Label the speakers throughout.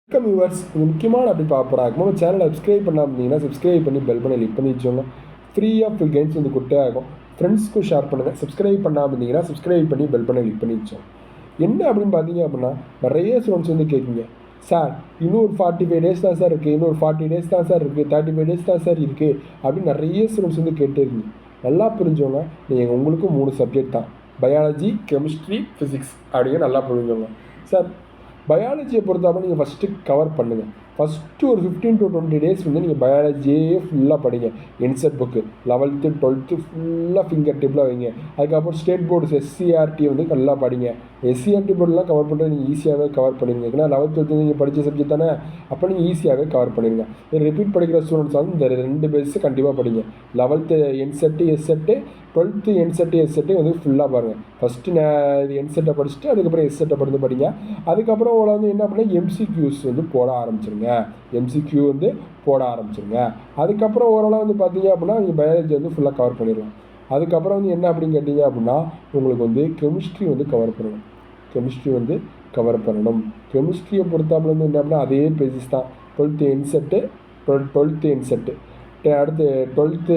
Speaker 1: Welcome viewers. இது முக்கியமான அப்படி பார்ப்போம். நம்ம சேனலை சப்ஸ்கிரைப் பண்ணாமல் இருந்தீங்கன்னா சப்ஸ்கிரைப் பண்ணி பெல் பண்ணி கிளிக் பண்ணி வச்சோங்க. ஃப்ரீ ஆஃப் கேம்ஸ் வந்து குட்டே ஆகும். ஃப்ரெண்ட்ஸ்க்கும் ஷேர் பண்ணுங்கள். சப்ஸ்கிரைப் பண்ணாமல் இருந்தீங்கன்னா சப்ஸ்கிரைப் பண்ணி பெல் பண்ணி கிளிக் பண்ணி வச்சோம். என்ன அப்படின்னு பார்த்தீங்க அப்படின்னா, நிறைய ஸ்டூடெண்ட்ஸ் வந்து கேட்குங்க, சார் இன்னும் ஒரு 45 டேஸ் தான் சார் இருக்குது, இன்னொரு 40 டேஸ் தான் சார் இருக்குது, 35 டேஸ் தான் சார் இருக்குது அப்படின்னு நிறைய ஸ்டூடெண்ட்ஸ் வந்து கேட்டுருக்கீங்க. நல்லா புரிஞ்சவங்க, நீங்கள் உங்களுக்கும் 3 சப்ஜெக்ட் தான், பயாலஜி, கெமிஸ்ட்ரி, ஃபிசிக்ஸ் அப்படிங்க. நல்லா புரிஞ்சவங்க சார், பயாலஜியை பொறுத்தவரை நீங்கள் ஃபஸ்ட்டு கவர் பண்ணுங்கள். ஃபஸ்ட்டு ஒரு 15 to 20 டேஸ் வந்து நீங்கள் பயாலஜியே ஃபுல்லாக படிங்க. என்செட் புக்கு 11th 12th ஃபுல்லாக ஃபிங்கர் டிப்பில் வைங்க. அதுக்கப்புறம் ஸ்டேட் போர்டு எஸ்சிஆர்டி வந்து நல்லா படிங்க. எஸ்சிஆர்டி போர்டெலாம் கவர் பண்ணுறது நீங்கள் ஈஸியாகவே கவர் பண்ணிடுங்க. ஏன்னா 11th 12th நீங்கள் படித்த சப்ஜெக்ட் தானே, அப்போ நீங்கள் ஈஸியாகவே கவர் பண்ணிடுங்க. ரிப்பீட் படிக்கிற ஸ்டூடெண்ட்ஸ் வந்து இந்த 2 பேஸு கண்டிப்பாக படிங்க. 11th என்செட்டு எஸ்செட்டு, 12th என்செட்டு எஸ்செட்டு வந்து ஃபுல்லாக பாருங்கள். ஃபஸ்ட்டு என்செட்டை படிச்சுட்டு அதுக்கப்புறம் எஸ்செட்டை படிங்க. அதுக்கப்புறம் உங்களை வந்து என்ன பண்ணால் எம்சிக்யூஸ் வந்து போட ஆரம்பிச்சிருங்க. எம்சிக்யூ வந்து போட ஆரம்பிச்சிருங்க. அதுக்கப்புறம் ஓரளவு வந்து பார்த்தீங்க அப்படின்னா நீங்கள் பயாலஜி வந்து ஃபுல்லாக கவர் பண்ணிடலாம். அதுக்கப்புறம் வந்து என்ன அப்படின்னு கேட்டிங்க அப்படின்னா, உங்களுக்கு வந்து கெமிஸ்ட்ரி வந்து கவர் பண்ணணும். கெமிஸ்ட்ரியை பொறுத்தாப்புல வந்து என்ன அப்படின்னா அதே பேஜஸ் தான். 12th என்செட்டு, 12th என்செட்டு, அடுத்து 12th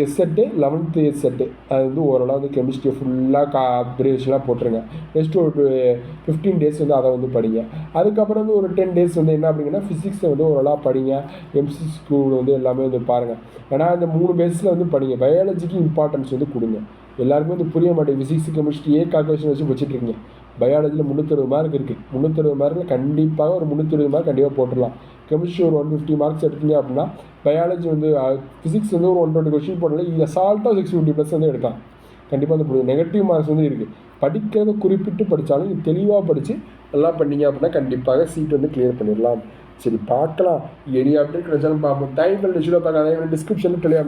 Speaker 1: எஸ்செட்டு, 11th எஸ்செட்டு. அது வந்து ஓரளவு வந்து கெமிஸ்ட்ரியை ஃபுல்லாக அப்ரிவேஷனாக போட்டுருங்க. நெக்ஸ்ட்டு ஒரு 15 டேஸ் வந்து அதை வந்து படிங்க. அதுக்கப்புறம் வந்து ஒரு 10 டேஸ் வந்து என்ன அப்படிங்கன்னா ஃபிசிக்ஸை வந்து ஓரளவு படிங்க. எம்சி ஸ்கூல் வந்து எல்லாமே வந்து பாருங்கள். ஏன்னா இந்த 3 பேஸில் வந்து படிங்க. பயாலஜிக்கு இம்பார்ட்டன்ஸ் வந்து கொடுங்க. எல்லாருக்குமே வந்து புரிய மாட்டேங்குது. ஃபிசிக்ஸ் கெமிஸ்ட்ரியே கால்குலேஷன் வச்சு வச்சுட்ருக்கீங்க. பயாலஜியில் 360 மார்க் இருக்குது. 360 மார்க்கில் கண்டிப்பாக ஒரு 320 மார்க் கண்டிப்பாக போட்டுடலாம். கெமிஸ்ட்ரி ஒரு 150 மார்க்ஸ் எடுத்தீங்க அப்படின்னா, பயாலஜி வந்து ஃபிசிக்ஸ் வந்து ஒரு 120 கொஸ்டின் போடல, இது அசால்ட்டாக 650+ வந்து எடுக்கலாம். கண்டிப்பாக வந்து நெகட்டிவ் மார்க்ஸ் வந்து இருக்குது. படிக்கிறத குறிப்பிட்டு படித்தாலும் நீங்கள் தெளிவாக படித்து நல்லா பண்ணீங்க அப்படின்னா கண்டிப்பாக சீட் வந்து கிளியர் பண்ணிடலாம். சரி, பார்க்கலாம். எனி அப்டேட் கிடைச்சாலும் பார்ப்போம். தேங்க்யூ. பார்க்க அதே மாதிரி டிஸ்கிரிப்ஷனில் தெளிவாக